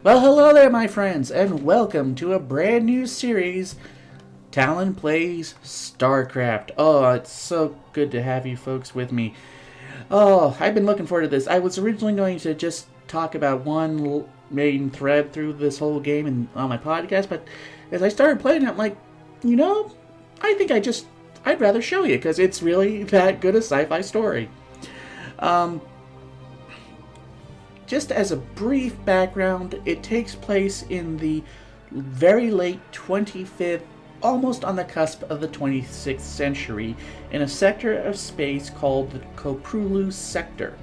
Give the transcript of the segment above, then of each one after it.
Well, hello there, my friends, and welcome to a brand new series, Talynplays Starcraft. Oh, it's so good to have you folks with me. Oh, I've been looking forward to this. I was originally going to just talk about one main thread through this whole game and on my podcast, but as I started playing, I'm like, you know, I think I'd rather show you because it's really that good a sci-fi story. Just as a brief background, it takes place in the very late 25th, almost on the cusp of the 26th century, in a sector of space called the Koprulu sector.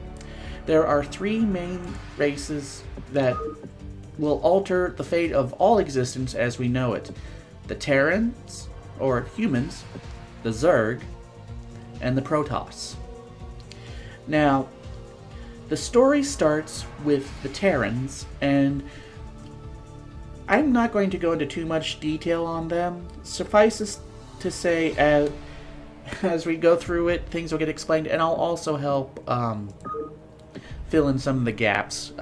There are three main races that will alter the fate of all existence as we know it. The Terrans, or humans, the Zerg, and the Protoss. Now, the story starts with the Terrans, and I'm not going to go into too much detail on them. Suffice it to say, as we go through it, things will get explained, and I'll also help fill in some of the gaps.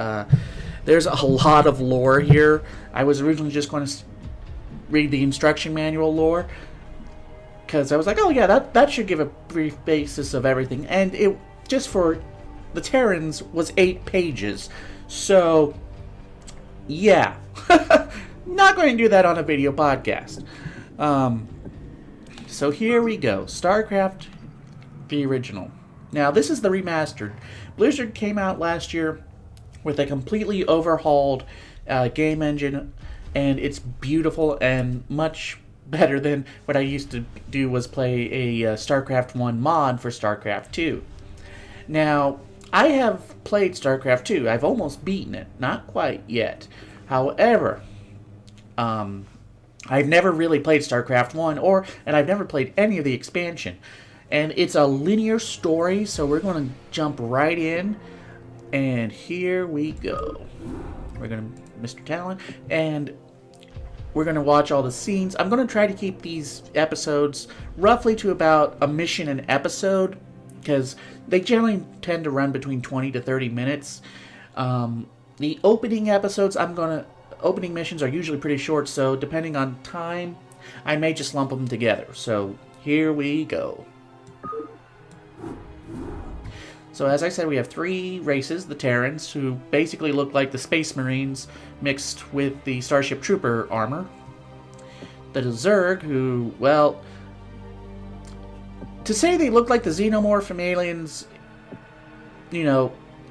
There's a lot of lore here. I was originally just going to read the instruction manual lore, because I was like, oh yeah, that should give a brief basis of everything, and it just for the Terrans was 8 pages. So, yeah. Not going to do that on a video podcast. So here we go. StarCraft, the original. Now, this is the remastered. Blizzard came out last year with a completely overhauled game engine, and it's beautiful and much better than what I used to do was play a StarCraft 1 mod for StarCraft 2. Now, I have played StarCraft 2. I've almost beaten it. Not quite yet. However, I've never really played StarCraft 1, and I've never played any of the expansion. And it's a linear story, so we're going to jump right in. And here we go. We're going to Mr. Talyn, and we're going to watch all the scenes. I'm going to try to keep these episodes roughly to about a mission an episode, because they generally tend to run between 20 to 30 minutes. The opening episodes, opening missions are usually pretty short, so depending on time, I may just lump them together. So here we go. So as I said, we have 3 races, the Terrans, who basically look like the Space Marines mixed with the Starship Trooper armor. The Zerg, who, well, to say they look like the Xenomorph from Aliens,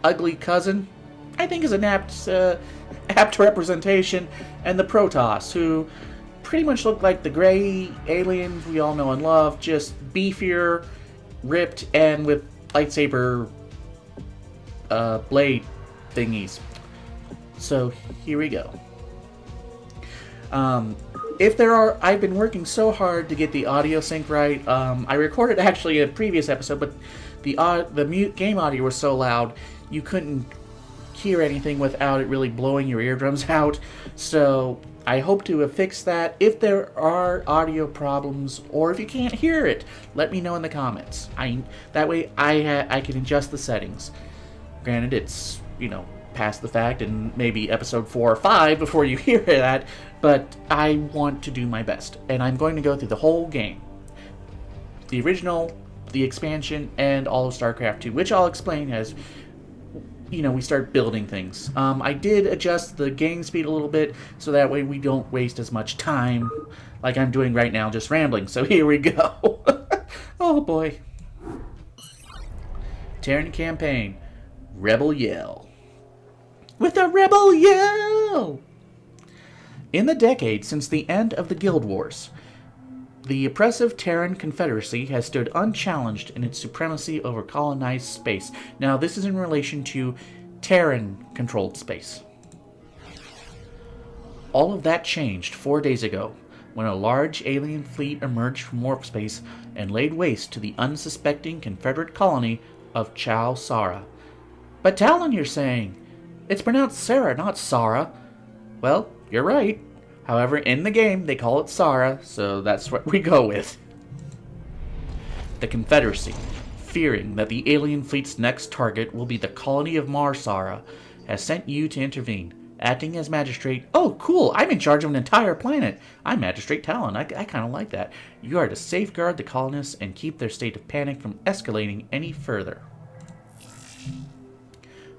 ugly cousin, I think is an apt representation. And the Protoss, who pretty much look like the gray aliens we all know and love, just beefier, ripped, and with lightsaber blade thingies. So here we go. I've been working so hard to get the audio sync right. I recorded actually a previous episode, but the game audio was so loud you couldn't hear anything without it really blowing your eardrums out. So I hope to have fixed that. If there are audio problems, or if you can't hear it, let me know in the comments. That way I can adjust the settings. Granted, it's past the fact and maybe episode 4 or 5 before you hear that, but I want to do my best, and I'm going to go through the whole game, the original, the expansion, and all of StarCraft 2, which I'll explain as we start building things. I did adjust the game speed a little bit so that way we don't waste as much time like I'm doing right now, just rambling. So here we go. Oh boy. Terran campaign. Rebel Yell. With a Rebel Yell! In the decade since the end of the Guild Wars, the oppressive Terran Confederacy has stood unchallenged in its supremacy over colonized space. Now, this is in relation to Terran-controlled space. All of that changed 4 days ago, when a large alien fleet emerged from warp space and laid waste to the unsuspecting Confederate colony of Chow Sara. But Talyn, you're saying? It's pronounced Sarah, not Sara. Well, you're right. However, in the game, they call it Sara, so that's what we go with. The Confederacy, fearing that the alien fleet's next target will be the colony of Mar Sara, has sent you to intervene. Acting as magistrate. Oh, cool. I'm in charge of an entire planet. I'm Magistrate Talyn. I kind of like that. You are to safeguard the colonists and keep their state of panic from escalating any further.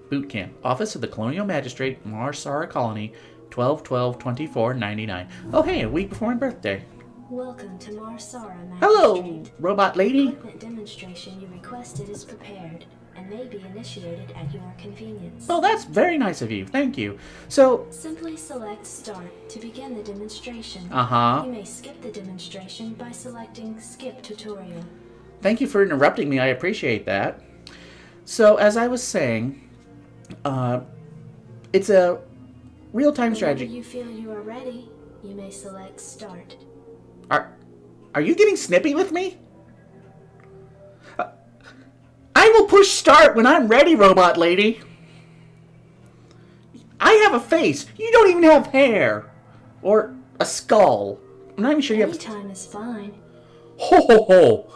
Boot Camp. Office of the Colonial Magistrate, Marsara Colony, 12/12/2499. Oh, hey, a week before my birthday. Welcome to Marsara, Magistrate. Hello, robot lady. Equipment demonstration you requested is prepared and may be initiated at your convenience. Well, that's very nice of you. Thank you. So, simply select Start to begin the demonstration. You may skip the demonstration by selecting Skip Tutorial. Thank you for interrupting me. I appreciate that. So, as I was saying, it's a real-time strategy. Whenever you feel you are ready, you may select Start. Are you getting snippy with me? I will push start when I'm ready, robot lady. I have a face. You don't even have hair. Or a skull. I'm not even sure you have... Any time is fine. Ho ho ho.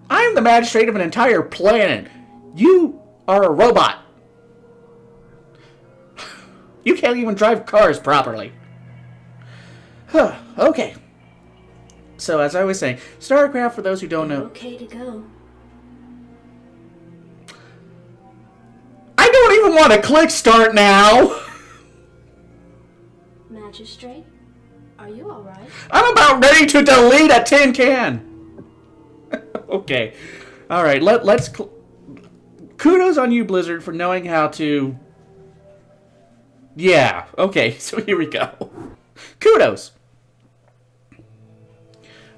I am the magistrate of an entire planet. You are a robot. You can't even drive cars properly. Okay. So, as I was saying, Starcraft, for those who don't know... Okay to go. I don't even want to click start now! Magistrate, are you alright? I'm about ready to delete a tin can! Okay. Alright, let's... Kudos on you, Blizzard, for knowing how to... Yeah, okay, so here we go. Kudos!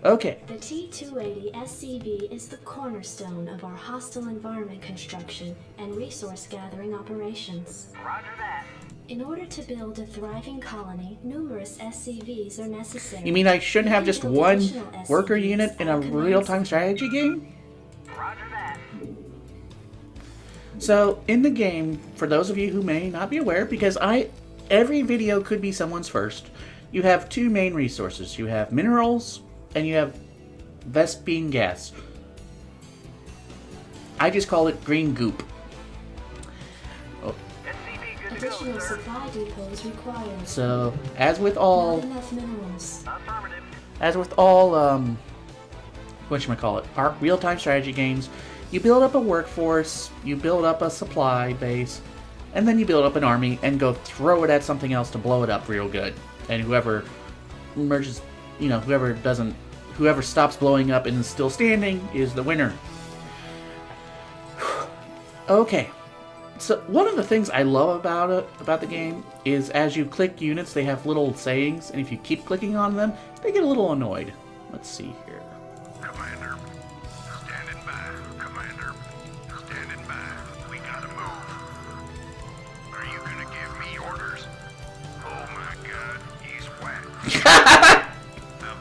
Okay. The T-280 SCV is the cornerstone of our hostile environment construction and resource gathering operations. Roger that. In order to build a thriving colony, numerous SCVs are necessary. You mean I shouldn't have just one worker unit in a real-time strategy game? Roger that. So, in the game, for those of you who may not be aware, because every video could be someone's first, you have two main resources. You have minerals, and you have Vespine gas. I just call it green goop. Oh. SCV good to Additional go, sir. supply depots required. So, as with all... Not enough minerals. Affirmative. As with all, whatchamacallit, our real-time strategy games, you build up a workforce, you build up a supply base, and then you build up an army and go throw it at something else to blow it up real good. And whoever merges, you know, whoever stops blowing up and is still standing is the winner. Okay. So one of the things I love about the game is as you click units, they have little sayings, and if you keep clicking on them, they get a little annoyed. Let's see here. Commander, standing by. Commander, standing by. We gotta move. Are you gonna give me orders? Oh my God, he's whacked.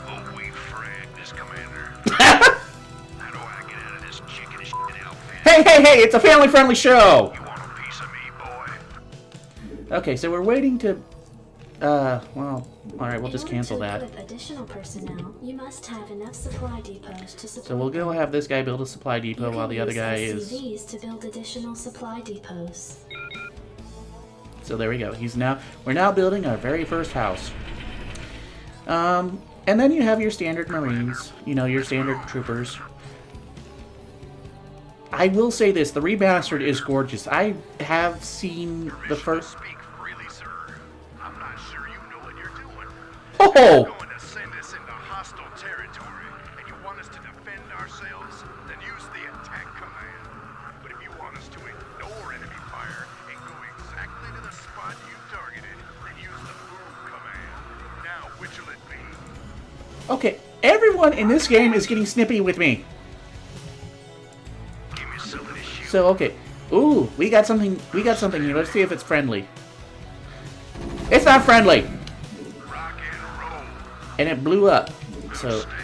Oh, we fragged this commander. How do I get out of this chicken shit outfit? Hey, it's a family-friendly show! You want a piece of me, boy? Okay, so we're waiting to... well, alright, we'll just cancel that. In order to equip additional personnel, you must have enough supply depots to support So we'll go have this guy build a supply depot while the other guy is... SCVs to build additional supply depots. So there we go. We're now building our very first house. And then you have your standard Marines, you know, your standard troopers. I will say this, the remastered is gorgeous. I have seen the first... Speak freely, sir. I'm not sure you know what you're doing. Oh! You're going to send us into hostile territory, and you want us to defend ourselves? Then use the attack command. But if you want us to ignore enemy fire and go exactly to the spot you targeted, then use the move command. Now, which will it be? Okay, everyone in this game is getting snippy with me. Give me something to shoot. So, okay. Ooh, we got something here. Let's see if it's friendly. It's not friendly! Rock and roll. And it blew up. So, Standing.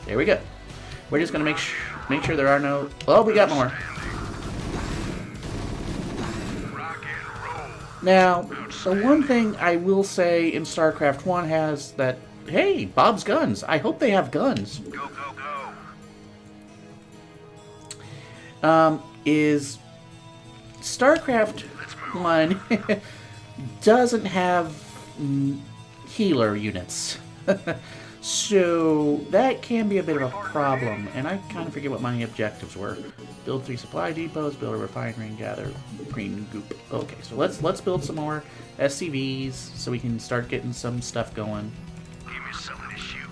there we go. We're just gonna make sure there are no... Oh, we got more. Rock and roll. Now, the one thing I will say in StarCraft 1 has that... Hey, Bob's guns. I hope they have guns. Go, go, go. Is StarCraft 1 doesn't have healer units. So that can be a bit of a problem, and I kind of forget what my objectives were. Build 3 supply depots, build a refinery, and gather green goop. Okay, so let's build some more SCVs so we can start getting some stuff going. Give me something to shoot.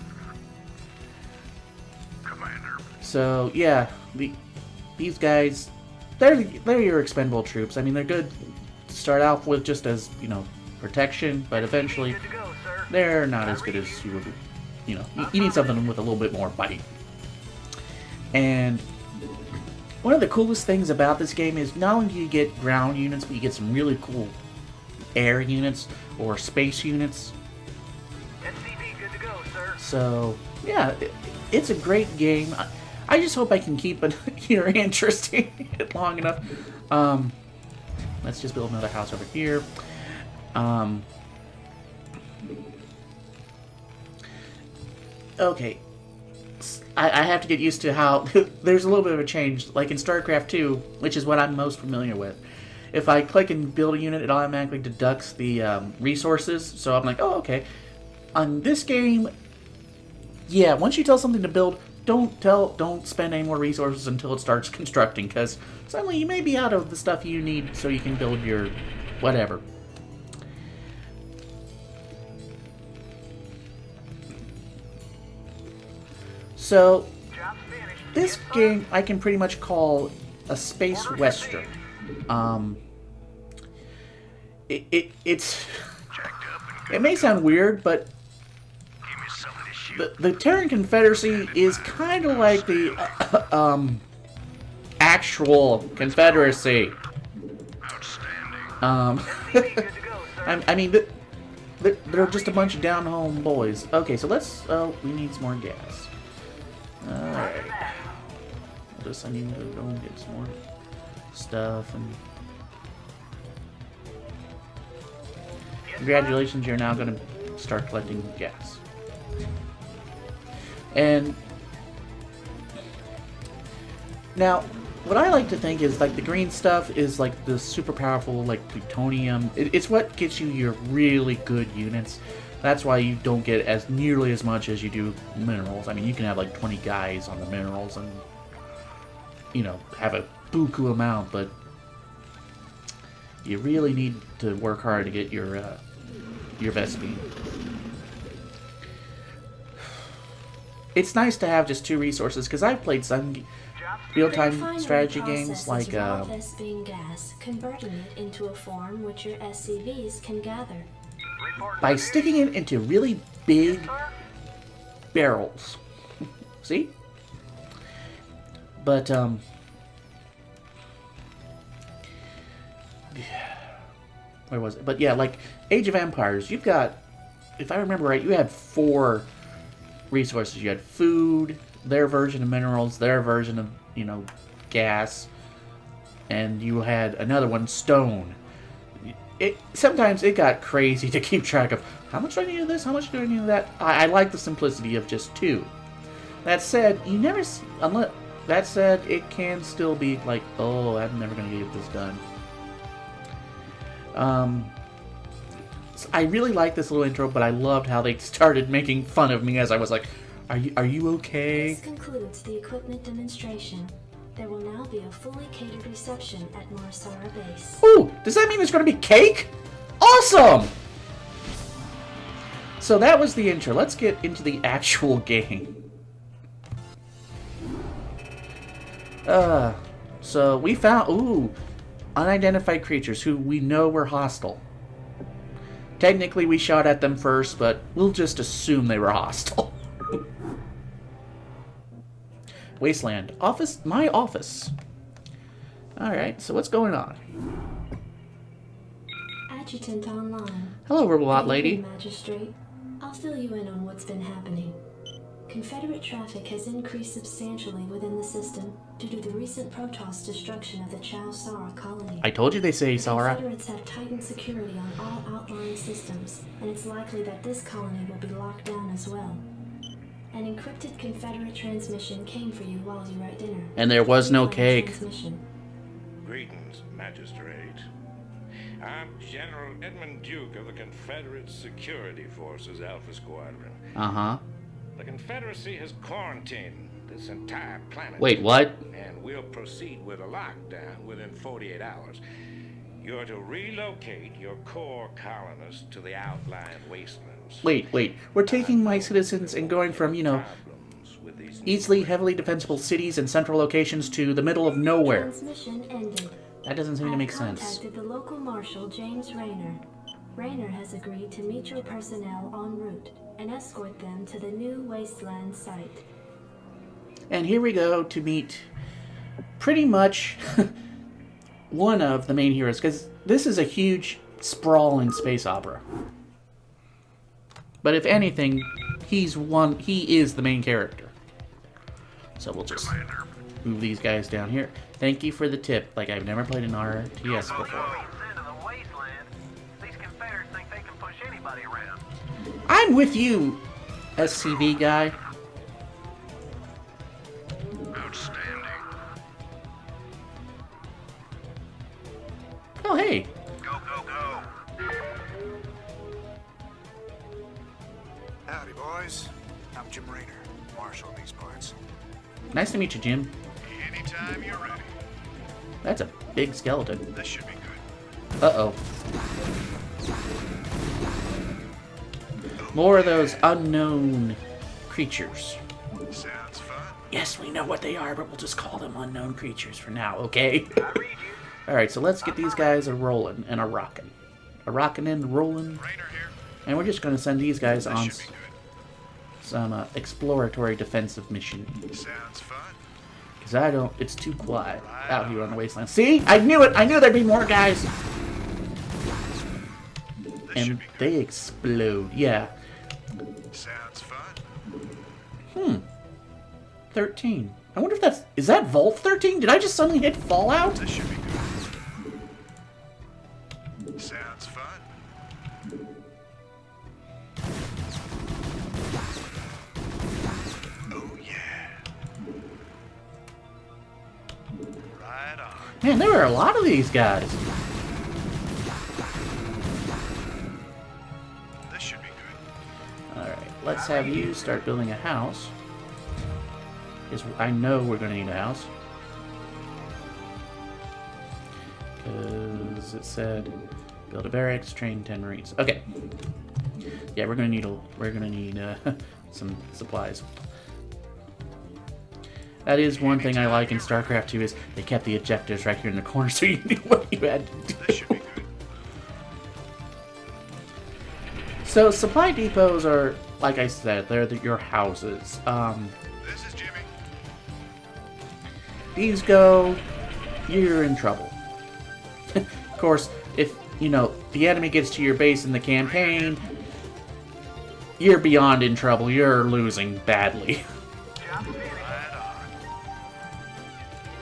Commander. So yeah, these guys, they're your expendable troops. I mean, they're good to start off with just as, you know, protection, but eventually Good to go, sir. they're not as good as you would. You know, you need something with a little bit more bite. And one of the coolest things about this game is not only do you get ground units, but you get some really cool air units or space units. SCV good to go, sir. So yeah, it's a great game. I just hope I can keep it here interesting long enough. Let's just build another house over here. Okay, I have to get used to how there's a little bit of a change. Like in Starcraft 2, which is what I'm most familiar with. If I click and build a unit, it automatically deducts the resources. So I'm like, oh, okay. On this game, yeah, once you tell something to build, don't spend any more resources until it starts constructing, because suddenly you may be out of the stuff you need so you can build your whatever. So, Job's finished. this Yes, sir. game I can pretty much call a space western. It's Jacked up and it may sound weird, but give me something to shoot. the Terran Confederacy is kind of like the actual Confederacy. Outstanding. Good to go, sir. I mean, they're just a bunch of down-home boys. Okay, so let's. We need some more gas. Alright. I need to go and get some more stuff. And congratulations, you're now going to start collecting gas. And now, what I like to think is like the green stuff is like the super powerful, like plutonium. It's what gets you your really good units. That's why you don't get as nearly as much as you do minerals. I mean, you can have like 20 guys on the minerals and, you know, have a buku amount, but you really need to work hard to get your Vespine. It's nice to have just 2 resources, because I've played some real-time Refinery strategy processes games like raw Vespine gas, converting it into a form which your SCVs can gather. Report by sticking it into really big barrels. See? But where was it? But yeah, like Age of Empires, you've got, if I remember right, you had 4 resources. You had food, their version of minerals, their version of, you know, gas, and you had another one, stone. Sometimes it got crazy to keep track of how much do I need of this, how much do I need of that. I like the simplicity of just 2. That said, you never unless that said, it can still be like, oh, I'm never gonna get this done. So I really like this little intro, but I loved how they started making fun of me as I was like, are you okay? This concludes the equipment demonstration. There will now be a fully catered reception at Morisara Base. Ooh, does that mean there's going to be cake? Awesome! So that was the intro. Let's get into the actual game. So we found, unidentified creatures who we know were hostile. Technically we shot at them first, but we'll just assume they were hostile. Wasteland. Office? My office. Alright, so what's going on? Adjutant online. Hello, robot Good lady. evening, Magistrate. I'll fill you in on what's been happening. Confederate traffic has increased substantially within the system due to the recent Protoss destruction of the Chao Sara colony. I told you they say The Sara. Confederates have tightened security on all outlying systems, and it's likely that this colony will be locked down as well. An encrypted Confederate transmission came for you while you were at dinner. And there was no Please find the cake. transmission. Greetings, Magistrate. I'm General Edmund Duke of the Confederate Security Forces Alpha Squadron. Uh-huh. The Confederacy has quarantined this entire planet. Wait, what? And we'll proceed with a lockdown within 48 hours. You're to relocate your core colonists to the outlying wastelands. Wait. We're taking my citizens and going from, easily, heavily defensible cities and central locations to the middle of nowhere. Transmission ended. That doesn't seem to make sense. Contacted the local marshal, James Rayner. Rayner has agreed to meet your personnel en route and escort them to the new wasteland site. And here we go to meet pretty much one of the main heroes, because this is a huge, sprawling space opera. But if anything, he is the main character. So we'll just move these guys down here. Thank you for the tip. Like, I've never played an RTS before. Into the wasteland. These Confederates think they can push anybody around. I'm with you, SCV guy. Outstanding. Oh, hey. Go, go, go. Howdy, boys. I'm Jim Rayner, marshal of these parts. Nice to meet you, Jim. Anytime you're ready. That's a big skeleton. This should be good. Uh-oh. More of those unknown creatures. Sounds fun. Yes, we know what they are, but we'll just call them unknown creatures for now, okay? I read you. Alright, so let's get these guys a-rolling and a-rocking. A-rocking and rolling. Rayner here. And we're just going to send these guys This on should be good. some exploratory defensive mission. Sounds fun. Because it's too quiet out here on the wasteland. See? I knew it! I knew there'd be more guys! This And should be good. they explode. Yeah. Sounds fun. 13. I wonder if is that Vault 13? Did I just suddenly hit Fallout? This should be good. Sounds fun. Oh yeah. Right on. Man, there are a lot of these guys. This should be good. Alright, let's have you start building a house. Because I know we're going to need a house. Because it said build a barracks, train 10 Marines. Okay. Yeah, we're going to need some supplies. That is one thing I like in Starcraft 2 is they kept the objectives right here in the corner so you knew what you had to do. This should be good. So supply depots are, like I said, they're your houses. This is Jimmy. These go, you're in trouble. Of course, if, the enemy gets to your base in the campaign, you're beyond in trouble. You're losing badly. Job finished. Right on.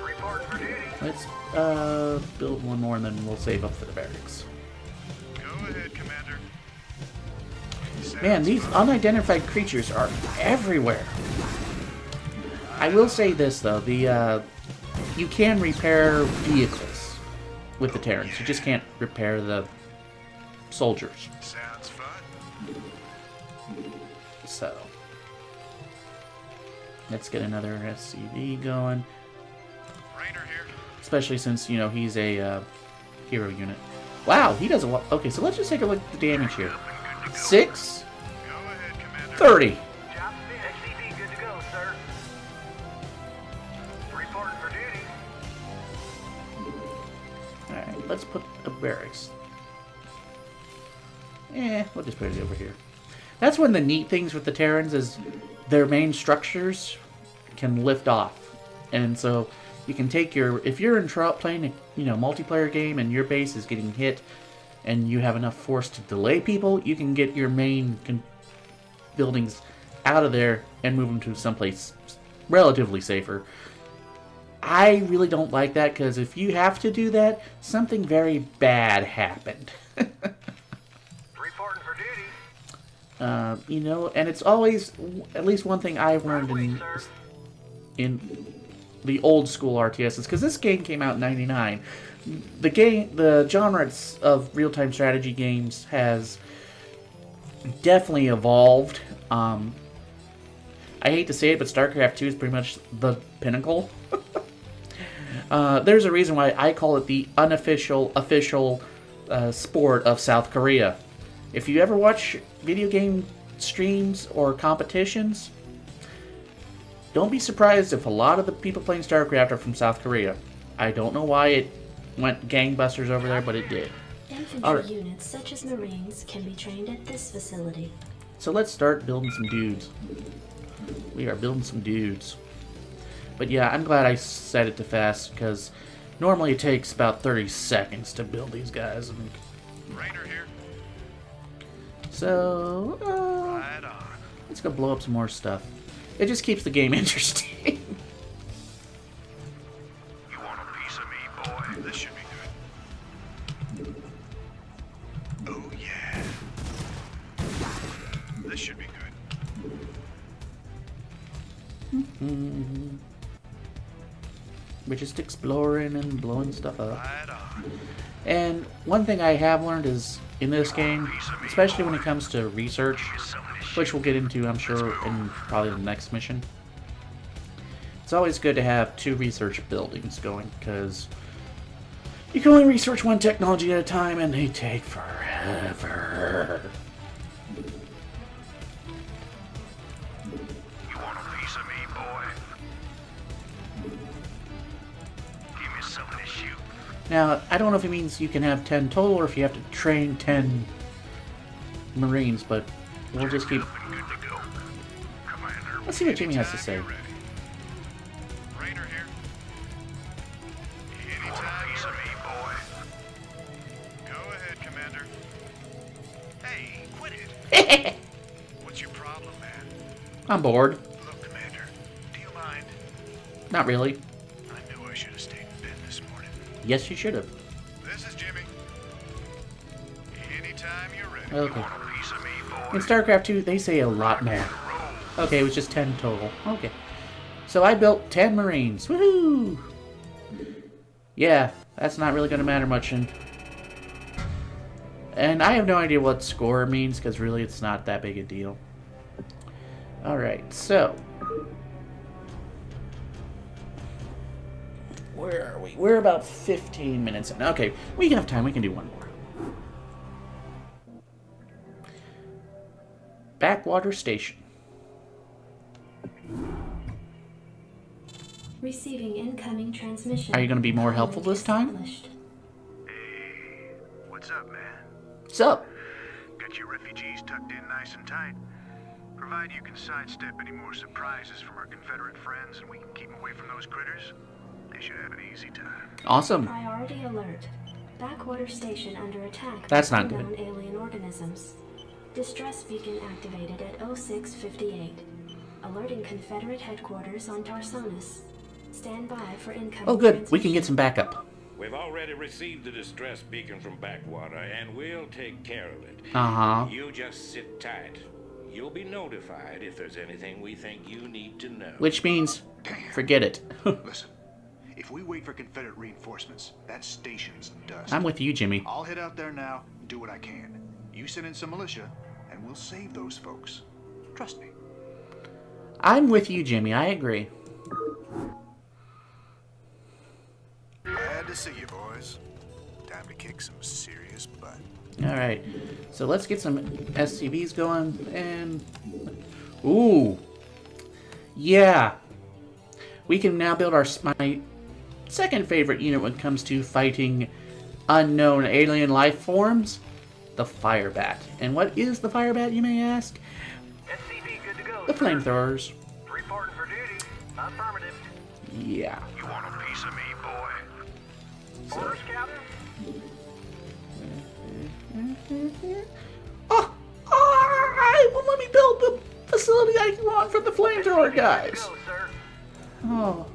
Reporting for duty. Let's build one more and then we'll save up for the barracks. Go ahead, Commander. Man, these unidentified creatures are everywhere. I will say this though, you can repair vehicles with the Terrans. You just can't repair the soldiers. Sounds fun. So let's get another SCV going. Rayner here. Especially since, he's a hero unit. Wow, he does a lot. Okay, so let's just take a look at the damage here. 6, Go ahead, Commander. 30. Job finished. XCV good to go, sir. Reporting for duty. Alright, let's put a barracks. We'll just put it over here. That's one of the neat things with the Terrans is their main structures can lift off. And so you can take if you're in playing a multiplayer game and your base is getting hit and you have enough force to delay people, you can get your main buildings out of there and move them to someplace relatively safer. I really don't like that because if you have to do that, something very bad happened. Reporting for duty. And it's always, at least one thing I've learned in the old school RTSs, because this game came out in '99, the genre of real-time strategy games has definitely evolved. I hate to say it, but Starcraft 2 is pretty much the pinnacle. There's a reason why I call it the unofficial official sport of South Korea. If you ever watch video game streams or competitions, don't be surprised if a lot of the people playing Starcraft are from South Korea. I don't know why it went gangbusters over there, but it did. Infantry Alright. units such as Marines can be trained at this facility. So let's start building some dudes. We are building some dudes. But yeah, I'm glad I set it to fast, because normally it takes about 30 seconds to build these guys. Rainer here. So, Right on. let's go blow up some more stuff. It just keeps the game interesting. You want a piece of me, boy? This should be good. Oh, yeah. This should be good. We're just exploring and blowing stuff up. Right on. And one thing I have learned is, in this game, especially when it comes to research, which we'll get into, I'm sure, in probably the next mission, it's always good to have 2 research buildings going, because you can only research one technology at a time, and they take forever. You want a piece of me, boy? Give me something to shoot. Now, I don't know if it means you can have 10 total, or if you have to train 10 Marines, but we'll just keep... Up and good to go. Commander, Let's see what Jimmy has to say. anytime you're ready. Rainer here. Anytime piece of me, boy. Go ahead, Commander. Hey, quit it. What's your problem, man? I'm bored. Look, Commander, do you mind? Not really. I knew I should have stayed in bed this morning. Yes, you should have. This is Jimmy. Anytime you're ready. Okay. You want a piece of me, boy? In StarCraft 2, they say a lot more. Okay, it was just 10 total. Okay. So I built 10 Marines. Woohoo! Yeah, that's not really going to matter much. And I have no idea what score means, because really it's not that big a deal. Alright, so... where are we? We're about 15 minutes in. Okay, we can have time. We can do one more. Backwater Station. Receiving incoming transmission. Are you gonna be more helpful this time? Established. Hey, what's up, man? What's up? Got your refugees tucked in nice and tight? Provided you can sidestep any more surprises from our Confederate friends and we can keep them away from those critters, they should have an easy time. Awesome. Priority alert. Backwater station under attack. That's by not good. unknown alien organisms. Distress beacon activated at 0658. Alerting Confederate headquarters on Tarsonis. Stand by for incoming. Oh, good. We can get some backup. We've already received the distress beacon from Backwater, and we'll take care of it. Uh-huh. You just sit tight. You'll be notified if there's anything we think you need to know. Which means, forget it. Listen, if we wait for Confederate reinforcements, that station's dust. I'm with you, Jimmy. I'll head out there now and do what I can. You send in some militia, and we'll save those folks. Trust me. I'm with you, Jimmy. I agree. Glad to see you, boys. Time to kick some serious butt. Alright. So let's get some SCVs going, and... ooh. Yeah. We can now build my second favorite unit when it comes to fighting unknown alien life forms. The Firebat. And what is the Firebat, you may ask? SCV good to go. The flamethrowers. Reporting for duty. Affirmative. Yeah. You want a piece of me, boy? Orders, Captain? Oh! Alright! Well, let me build the facility I want for the flamethrower Good guys. to go, sir. Oh,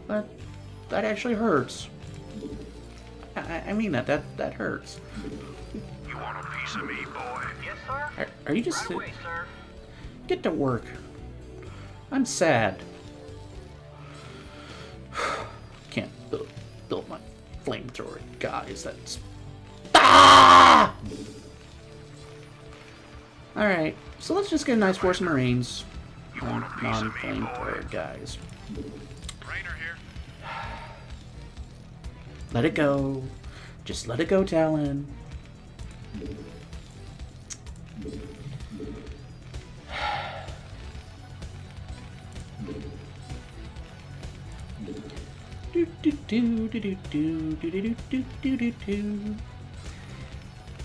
that actually hurts. I mean that hurts. You want a piece of me, boy? Yes, sir. Are you just... Right away, sir. Get to work. I'm sad. Can't build my flamethrower guys. That's ah! All right, so let's just get a nice force of Marines. Non-flamethrower guys. Rainer here. Let it go. Just let it go, Talyn.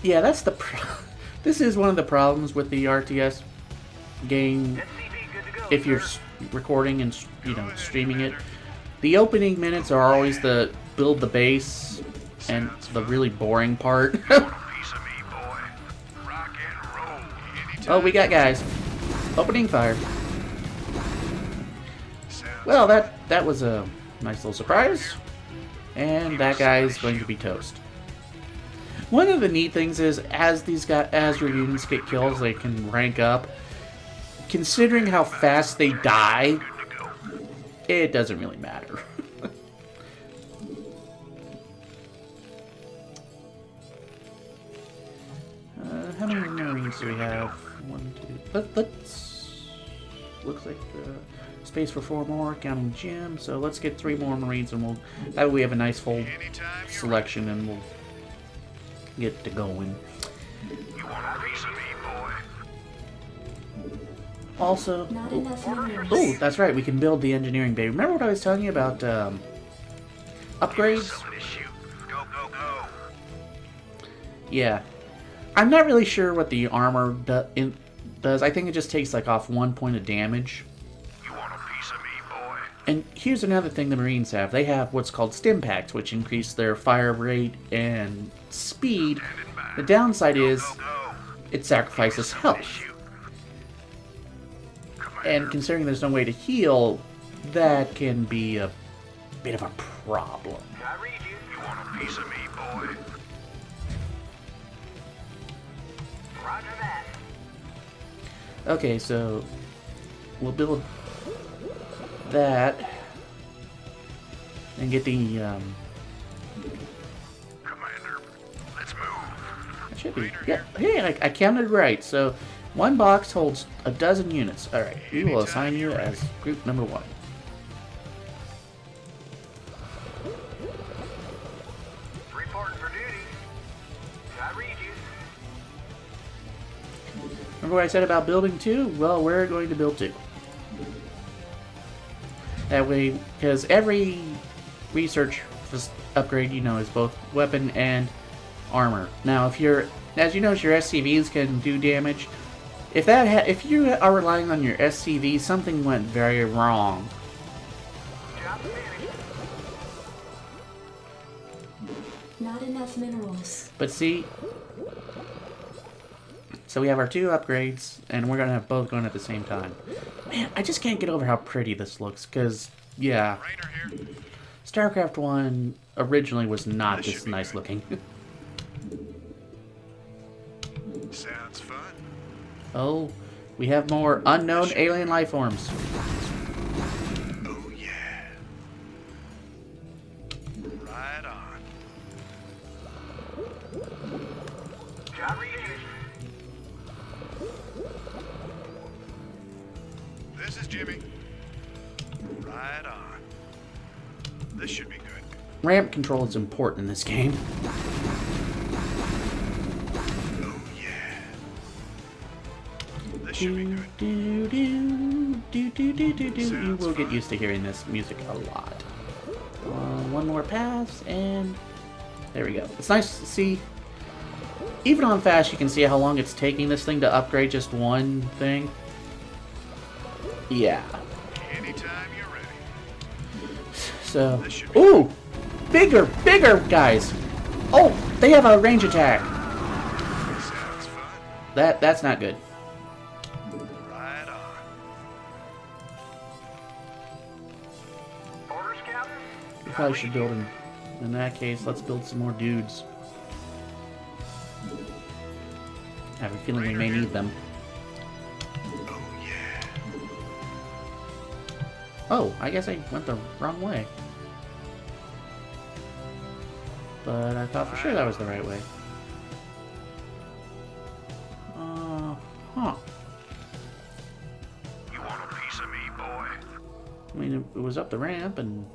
Yeah, that's the this is one of the problems with the RTS game. If you're recording and streaming it, the opening minutes are always the build the base and the really boring part. Piece of me, boy. Rock and roll. Anytime. Oh, we got guys. Opening fire. Well, that was a nice little surprise. And that guy's going to be toast. One of the neat things is, as your units get kills, they can rank up. Considering how fast they die, it doesn't really matter. How many Marines do we have? 1, 2. Let's. Looks like space for 4 more, counting Jim. So let's get 3 more Marines, and that way we have a nice full selection, and we'll get to going. You want a piece of me, boy? Also, Not enough minerals. oh, that's right. We can build the engineering bay. Remember what I was telling you about upgrades? Something to shoot. Go, go, go. Yeah. I'm not really sure what the armor does. I think it just takes like off 1 point of damage. You want a piece of me, boy? And here's another thing the Marines have. They have what's called stim packs, which increase their fire rate and speed. The downside is it sacrifices health. And considering there's no way to heal, that can be a bit of a problem. I read you. You want a piece of me, boy? Roger that. Okay, so we'll build that and get the Commander, let's move. that should be, yeah, hey, I counted right. So 1 box holds a dozen units. All right, we will assign you as group number 1. Reporting for duty. I read you. Remember what I said about building 2? Well, we're going to build 2. That way, because every research upgrade, is both weapon and armor. Now, if as you notice, your SCVs can do damage. If you are relying on your SCV, something went very wrong. Job finished. Not enough minerals. But see, so we have our 2 upgrades, and we're gonna have both going at the same time. Man, I just can't get over how pretty this looks, because, yeah, Rainer here. Starcraft 1 originally was not this nice looking. Sounds fun. Oh, we have more unknown alien life forms. Oh, yeah. Right on. Job finished. This is Jimmy. Right on. This should be good. Ramp control is important in this game. Oh, yeah. This should be good. You will get used to hearing this music a lot. 1 more pass, and there we go. It's nice to see. Even on fast, you can see how long it's taking this thing to upgrade just one thing. Yeah. Anytime you're ready. So, ooh, bigger guys. Oh, they have a range attack. Sounds fun. That's not good. Right on. Orders, Captain? We probably should build him. In that case, let's build some more dudes. I have a feeling we may need them. Oh, yeah. Oh, I guess I went the wrong way. but I thought for sure that was the right way. Huh. You want a piece of me, boy? I mean, it was up the ramp and...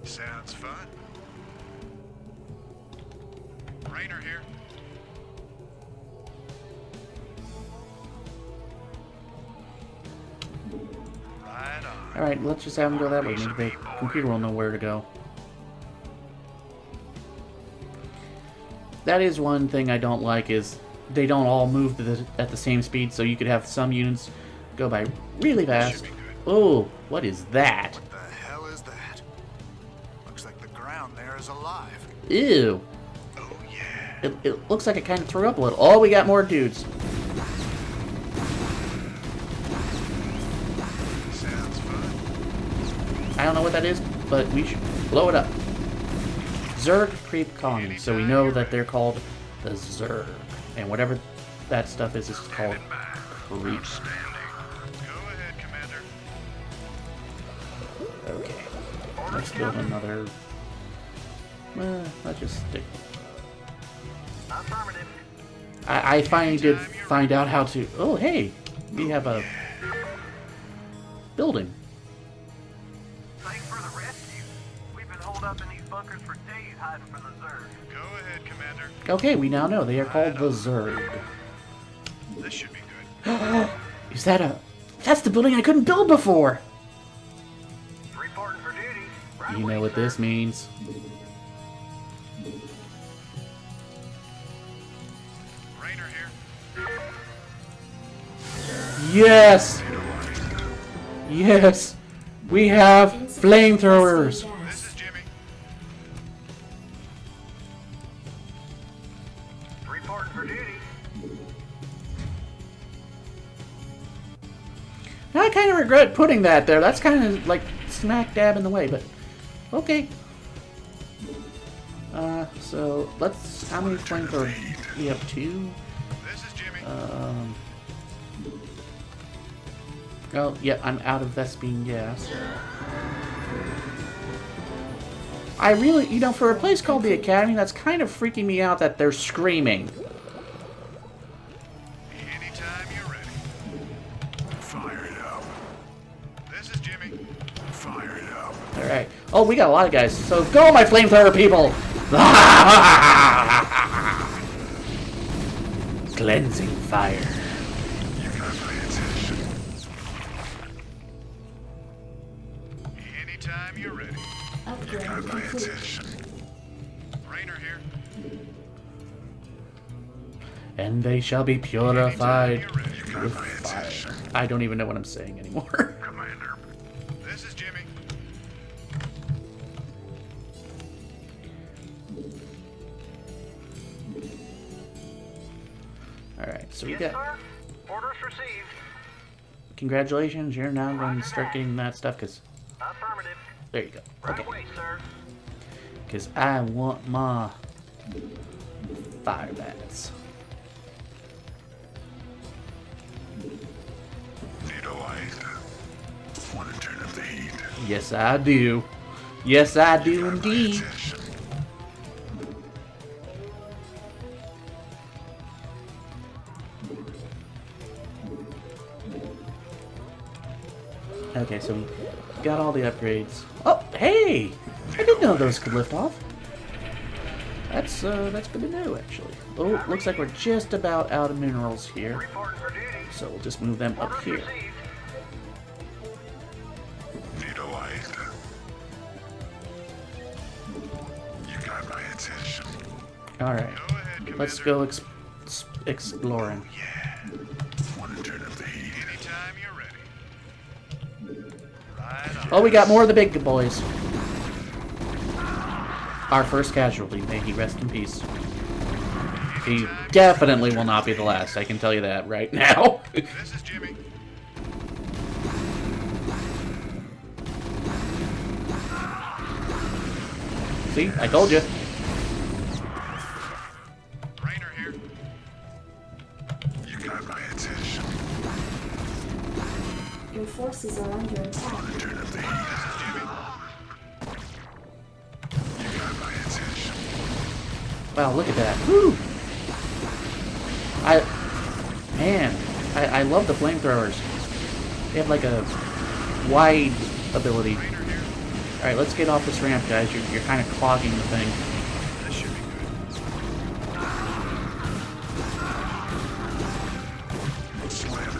Sounds fun. Rainer here. Right on. Alright, let's just have him go that way. Maybe the computer will know where to go. That is one thing I don't like, is they don't all move at the same speed, so you could have some units go by really fast. Oh, what is that? What the hell is that? Looks like the ground there is alive. Ew. Oh, yeah. It looks like it kind of threw up a little. Oh, we got more dudes. Sounds fun. I don't know what that is, but we should blow it up. Zerg Creep Colony. So we know that they're called the Zerg. And whatever that stuff is called Creep. Go ahead, Commander. Okay. Let's build another... let's just stick... Affirmative. I finally did find out how to... Oh, hey! We have a... building. Thanks for the rescue. We've been holed up in these bunkers for days hiding from the Zerg. Go ahead, Commander. Okay, we now know they are called the Zerg. This should be good. Is that a... That's the building I couldn't build before! Reporting for duty. Right You away, know what sir. this means. Rainer here. Yes! Yes! We have flamethrowers! This is Jimmy. Reporting for duty. I kind of regret putting that there. That's kind of like smack dab in the way, but okay. So let's... How many flamethrowers? We have 2. This is Jimmy. Oh, yeah, I'm out of Vespine gas. I really, you know, for a place called the Academy, that's kind of freaking me out that they're screaming. Anytime you're ready. Fire it up. This is Jimmy. Fire it up. Alright. Oh, we got a lot of guys. So go, my flamethrower people! Cleansing fire. You got my attention. Anytime you're ready. Upgrade Got my complete. attention. Rainer here. And they shall be purified Anytime you're ready. You got with my fire. attention. I don't even know what I'm saying anymore. Commander. This is Jimmy. Alright, so we Yes, got... sir. Orders received. Congratulations, you're now going to start getting that stuff, because... Affirmative. There you go. Right Okay. away, sir. Because I want my... fire bats. Need a light. Want to turn up the heat. Yes, I do. Yes, I do Got my indeed. attention. Okay, so we got all the upgrades. Oh, hey! I didn't know those could lift off. That's good to know, actually. Oh, looks like we're just about out of minerals here. Reporting for duty. So we'll just move them up Orders here. received. Need a light. You got my attention. Alright, Go ahead, let's Commander. go exploring. Yeah. Want to turn up the heat. Anytime you're ready. Right on. Oh, we got more of the big boys. Our first casualty, may he rest in peace. He definitely will not be the last, I can tell you that right now. This is Jimmy. See, I told you. Rainer here. You got my attention. Your forces are under attack. Turn up the heat. This is Jimmy. Wow, look at that. Woo! I love the flamethrowers. They have like a wide ability. Alright, let's get off this ramp, guys. You're kind of clogging the thing. This should be good. Slam.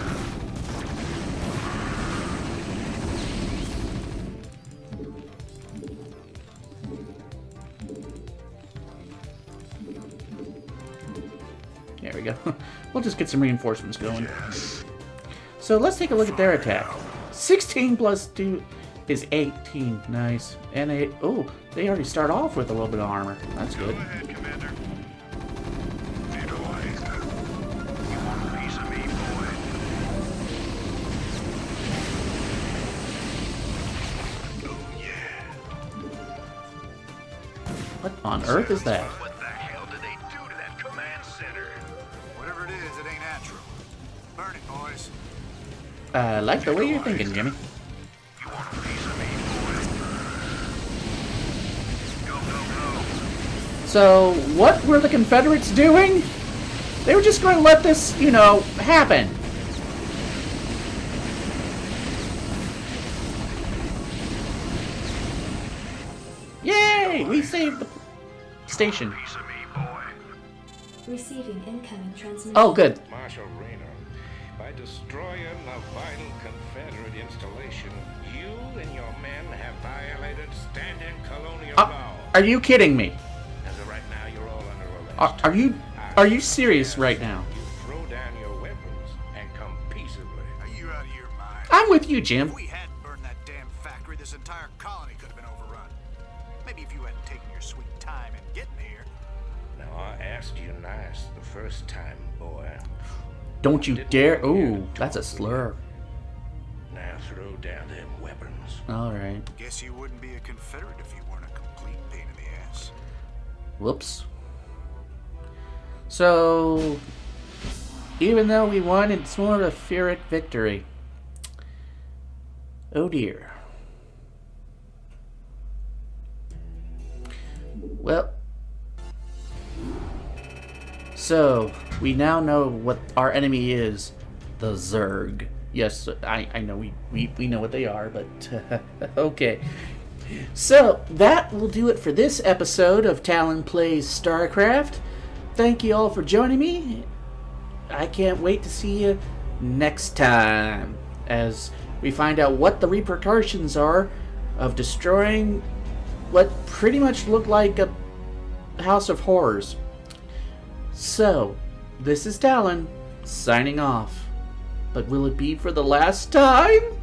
There we go. We'll just get some reinforcements going. So let's take a look at their attack. 16 plus 2 is 18. Nice. And they already start off with a little bit of armor. That's good. Go ahead, Commander. Get away. You want a piece of me, boy? Oh, yeah. What on earth is that? What the hell did they do to that command center? Whatever it is, it ain't natural. Burn it, boys. I like the way you're thinking, Jimmy. You want a piece of me, boy? Go, go, go. So, what were the Confederates doing? They were just going to let this, you know, happen. Yay! We saved the station. Piece of me, boy. Receiving incoming transmission. Oh, good. Marshal Rayner, by destroying the vital Confederate installation, you and your men have violated standing colonial law. Are you kidding me? As of right now, you're all under arrest. Are you serious right now? You throw down your weapons and come peaceably. Are you out of your mind? I'm with you, Jim. If we hadn't burned that damn factory, this entire colony could have been overrun. Maybe if you hadn't taken your sweet time in getting here. Now, I asked you nice the first time, boy. Don't you dare. Ooh, that's a slur. Now throw down them weapons. Alright. Guess you wouldn't be a Confederate if you weren't a complete pain in the ass. Whoops. So, even though we won, it's more of a Pyrrhic victory. Oh dear. Well, so we now know what our enemy is, the Zerg. Yes, I know we know what they are, but okay. So that will do it for this episode of Talynplays Starcraft. Thank you all for joining me. I can't wait to see you next time as we find out what the repercussions are of destroying what pretty much looked like a house of horrors. So, this is Talyn, signing off. But will it be for the last time?